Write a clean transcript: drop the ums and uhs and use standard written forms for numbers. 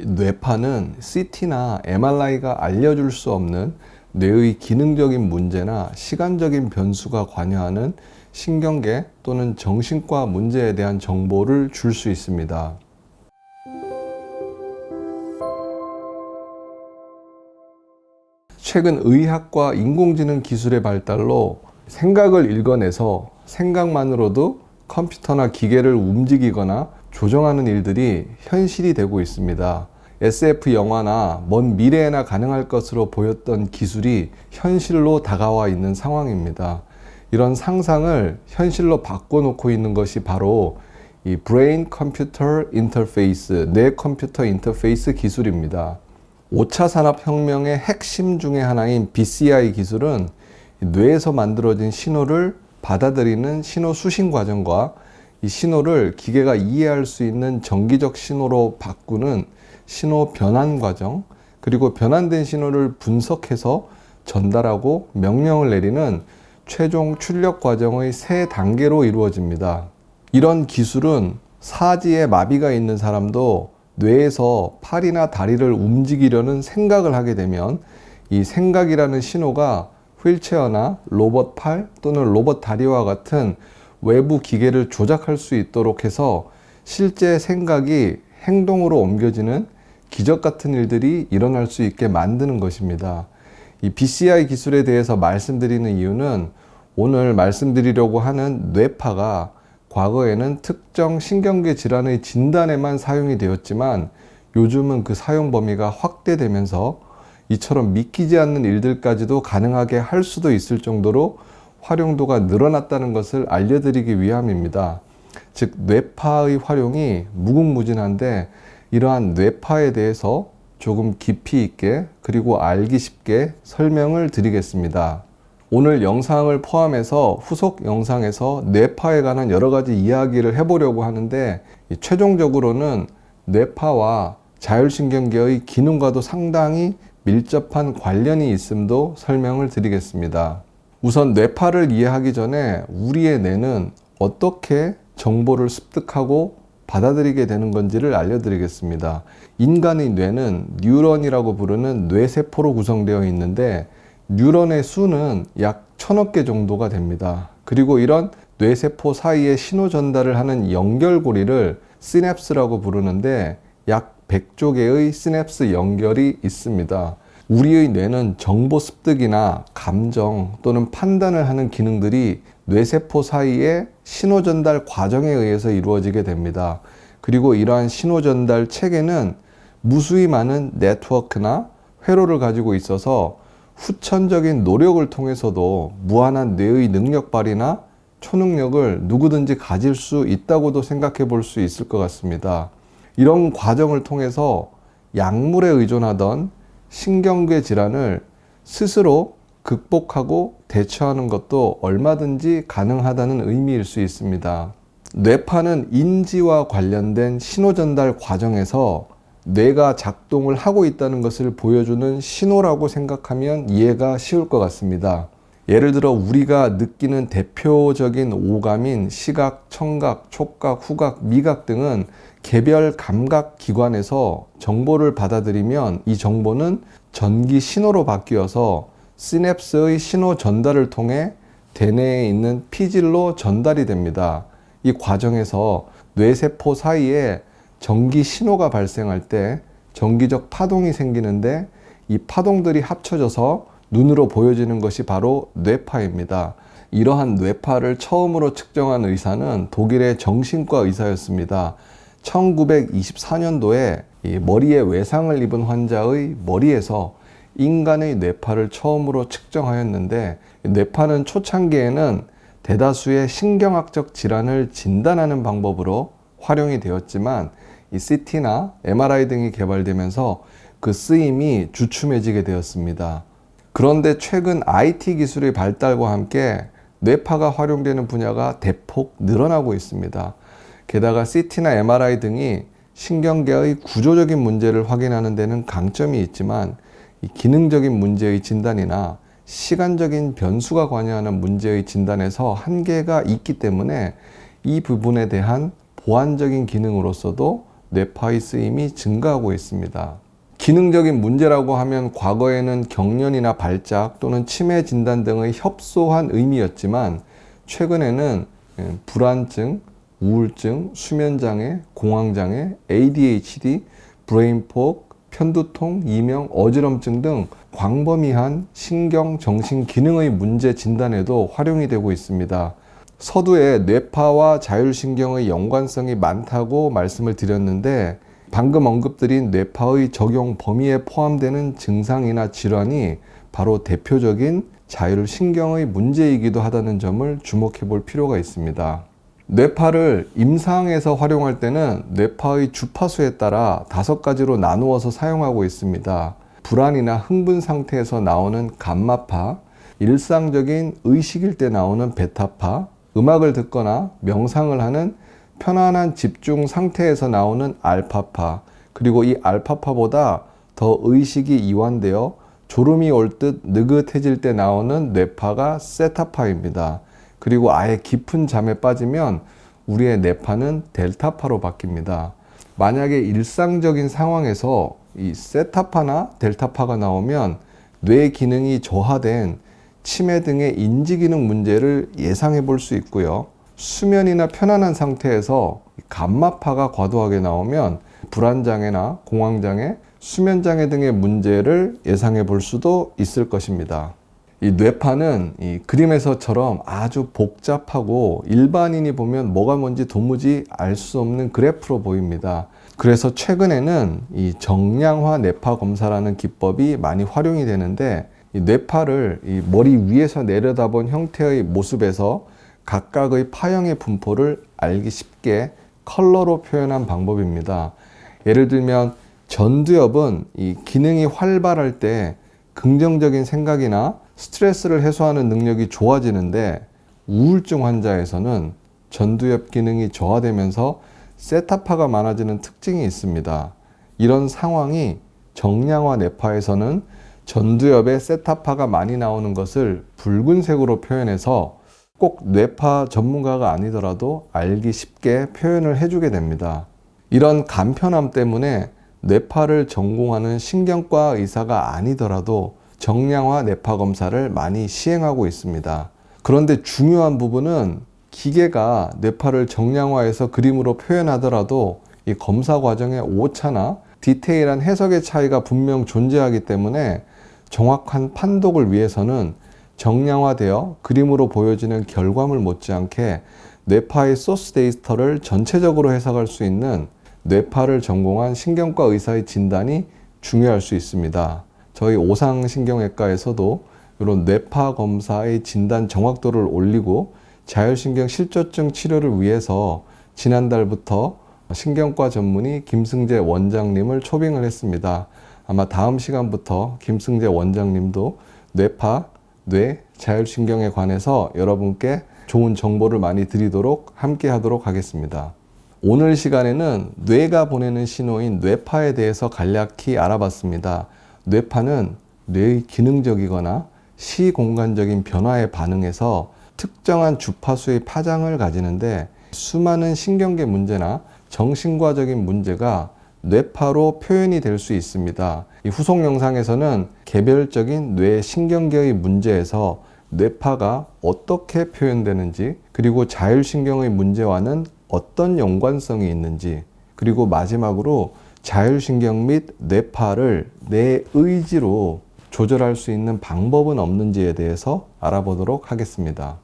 뇌파는 CT나 MRI가 알려줄 수 없는 뇌의 기능적인 문제나 시간적인 변수가 관여하는 신경계 또는 정신과 문제에 대한 정보를 줄 수 있습니다. 최근 의학과 인공지능 기술의 발달로 생각을 읽어내서 생각만으로도 컴퓨터나 기계를 움직이거나 조정하는 일들이 현실이 되고 있습니다. SF 영화나 먼 미래에나 가능할 것으로 보였던 기술이 현실로 다가와 있는 상황입니다. 이런 상상을 현실로 바꿔놓고 있는 것이 바로 이 브레인 컴퓨터 인터페이스, 뇌 컴퓨터 인터페이스 기술입니다. 5차 산업혁명의 핵심 중에 하나인 BCI 기술은 뇌에서 만들어진 신호를 받아들이는 신호 수신 과정과 이 신호를 기계가 이해할 수 있는 정기적 신호로 바꾸는 신호 변환 과정, 그리고 변환된 신호를 분석해서 전달하고 명령을 내리는 최종 출력 과정의 3단계로 이루어집니다. 이런 기술은 사지에 마비가 있는 사람도 뇌에서 팔이나 다리를 움직이려는 생각을 하게 되면 이 생각이라는 신호가 휠체어나 로봇 팔 또는 로봇 다리와 같은 외부 기계를 조작할 수 있도록 해서 실제 생각이 행동으로 옮겨지는 기적 같은 일들이 일어날 수 있게 만드는 것입니다. 이 BCI 기술에 대해서 말씀드리는 이유는 오늘 말씀드리려고 하는 뇌파가 과거에는 특정 신경계 질환의 진단에만 사용이 되었지만 요즘은 그 사용 범위가 확대되면서 이처럼 믿기지 않는 일들까지도 가능하게 할 수도 있을 정도로 활용도가 늘어났다는 것을 알려드리기 위함입니다. 즉, 뇌파의 활용이 무궁무진한데 이러한 뇌파에 대해서 조금 깊이 있게 그리고 알기 쉽게 설명을 드리겠습니다. 오늘 영상을 포함해서 후속 영상에서 뇌파에 관한 여러 가지 이야기를 해보려고 하는데 최종적으로는 뇌파와 자율신경계의 기능과도 상당히 밀접한 관련이 있음도 설명을 드리겠습니다. 우선 뇌파를 이해하기 전에 우리의 뇌는 어떻게 정보를 습득하고 받아들이게 되는 건지를 알려드리겠습니다. 인간의 뇌는 뉴런이라고 부르는 뇌세포로 구성되어 있는데 뉴런의 수는 약 1000억 개 정도가 됩니다. 그리고 이런 뇌세포 사이에 신호 전달을 하는 연결고리를 시냅스라고 부르는데 약 100조 개의 시냅스 연결이 있습니다. 우리의 뇌는 정보 습득이나 감정 또는 판단을 하는 기능들이 뇌세포 사이의 신호 전달 과정에 의해서 이루어지게 됩니다. 그리고 이러한 신호 전달 체계는 무수히 많은 네트워크나 회로를 가지고 있어서 후천적인 노력을 통해서도 무한한 뇌의 능력 발휘나 초능력을 누구든지 가질 수 있다고도 생각해 볼 수 있을 것 같습니다. 이런 과정을 통해서 약물에 의존하던 신경계 질환을 스스로 극복하고 대처하는 것도 얼마든지 가능하다는 의미일 수 있습니다. 뇌파는 인지와 관련된 신호 전달 과정에서 뇌가 작동을 하고 있다는 것을 보여주는 신호라고 생각하면 이해가 쉬울 것 같습니다. 예를 들어 우리가 느끼는 대표적인 오감인 시각, 청각, 촉각, 후각, 미각 등은 개별 감각 기관에서 정보를 받아들이면 이 정보는 전기 신호로 바뀌어서 시냅스의 신호 전달을 통해 대뇌에 있는 피질로 전달이 됩니다. 이 과정에서 뇌세포 사이에 전기 신호가 발생할 때 전기적 파동이 생기는데 이 파동들이 합쳐져서 눈으로 보여지는 것이 바로 뇌파입니다. 이러한 뇌파를 처음으로 측정한 의사는 독일의 정신과 의사였습니다. 1924년도에 머리에 외상을 입은 환자의 머리에서 인간의 뇌파를 처음으로 측정하였는데 뇌파는 초창기에는 대다수의 신경학적 질환을 진단하는 방법으로 활용이 되었지만 이 CT나 MRI 등이 개발되면서 그 쓰임이 주춤해지게 되었습니다. 그런데 최근 IT 기술의 발달과 함께 뇌파가 활용되는 분야가 대폭 늘어나고 있습니다. 게다가 CT나 MRI 등이 신경계의 구조적인 문제를 확인하는 데는 강점이 있지만 이 기능적인 문제의 진단이나 시간적인 변수가 관여하는 문제의 진단에서 한계가 있기 때문에 이 부분에 대한 보완적인 기능으로서도 뇌파의 쓰임이 증가하고 있습니다. 기능적인 문제라고 하면 과거에는 경련이나 발작 또는 치매 진단 등의 협소한 의미였지만 최근에는 불안증, 우울증, 수면장애, 공황장애, ADHD, 브레인포그, 편두통, 이명, 어지럼증 등 광범위한 신경, 정신 기능의 문제 진단에도 활용이 되고 있습니다. 서두에 뇌파와 자율신경의 연관성이 많다고 말씀을 드렸는데 방금 언급드린 뇌파의 적용 범위에 포함되는 증상이나 질환이 바로 대표적인 자율신경의 문제이기도 하다는 점을 주목해 볼 필요가 있습니다. 뇌파를 임상에서 활용할 때는 뇌파의 주파수에 따라 5가지로 나누어서 사용하고 있습니다. 불안이나 흥분 상태에서 나오는 감마파, 일상적인 의식일 때 나오는 베타파, 음악을 듣거나 명상을 하는 편안한 집중 상태에서 나오는 알파파, 그리고 이 알파파보다 더 의식이 이완되어 졸음이 올 듯 느긋해질 때 나오는 뇌파가 세타파입니다. 그리고 아예 깊은 잠에 빠지면 우리의 뇌파는 델타파로 바뀝니다. 만약에 일상적인 상황에서 이 세타파나 델타파가 나오면 뇌 기능이 저하된 치매 등의 인지기능 문제를 예상해 볼 수 있고요. 수면이나 편안한 상태에서 감마파가 과도하게 나오면 불안장애나 공황장애, 수면장애 등의 문제를 예상해 볼 수도 있을 것입니다. 이 뇌파는 이 그림에서처럼 아주 복잡하고 일반인이 보면 뭐가 뭔지 도무지 알 수 없는 그래프로 보입니다. 그래서 최근에는 이 정량화 뇌파 검사라는 기법이 많이 활용이 되는데 이 뇌파를 이 머리 위에서 내려다본 형태의 모습에서 각각의 파형의 분포를 알기 쉽게 컬러로 표현한 방법입니다. 예를 들면 전두엽은 이 기능이 활발할 때 긍정적인 생각이나 스트레스를 해소하는 능력이 좋아지는데 우울증 환자에서는 전두엽 기능이 저하되면서 세타파가 많아지는 특징이 있습니다. 이런 상황이 정량화 뇌파에서는 전두엽에 세타파가 많이 나오는 것을 붉은색으로 표현해서 꼭 뇌파 전문가가 아니더라도 알기 쉽게 표현을 해주게 됩니다. 이런 간편함 때문에 뇌파를 전공하는 신경과 의사가 아니더라도 정량화 뇌파 검사를 많이 시행하고 있습니다. 그런데 중요한 부분은 기계가 뇌파를 정량화해서 그림으로 표현하더라도 이 검사 과정의 오차나 디테일한 해석의 차이가 분명 존재하기 때문에 정확한 판독을 위해서는 정량화되어 그림으로 보여지는 결과물 못지않게 뇌파의 소스 데이터를 전체적으로 해석할 수 있는 뇌파를 전공한 신경과 의사의 진단이 중요할 수 있습니다. 저희 오상신경외과에서도 이런 뇌파 검사의 진단 정확도를 올리고 자율신경 실조증 치료를 위해서 지난달부터 신경과 전문의 김승재 원장님을 초빙을 했습니다. 아마 다음 시간부터 김승재 원장님도 뇌파, 뇌, 자율신경에 관해서 여러분께 좋은 정보를 많이 드리도록 함께 하도록 하겠습니다. 오늘 시간에는 뇌가 보내는 신호인 뇌파에 대해서 간략히 알아봤습니다. 뇌파는 뇌의 기능적이거나 시공간적인 변화에 반응해서 특정한 주파수의 파장을 가지는데 수많은 신경계 문제나 정신과적인 문제가 뇌파로 표현이 될 수 있습니다. 이 후속 영상에서는 개별적인 뇌 신경계의 문제에서 뇌파가 어떻게 표현되는지, 그리고 자율신경의 문제와는 어떤 연관성이 있는지, 그리고 마지막으로 자율신경 및 뇌파를 내 의지로 조절할 수 있는 방법은 없는지에 대해서 알아보도록 하겠습니다.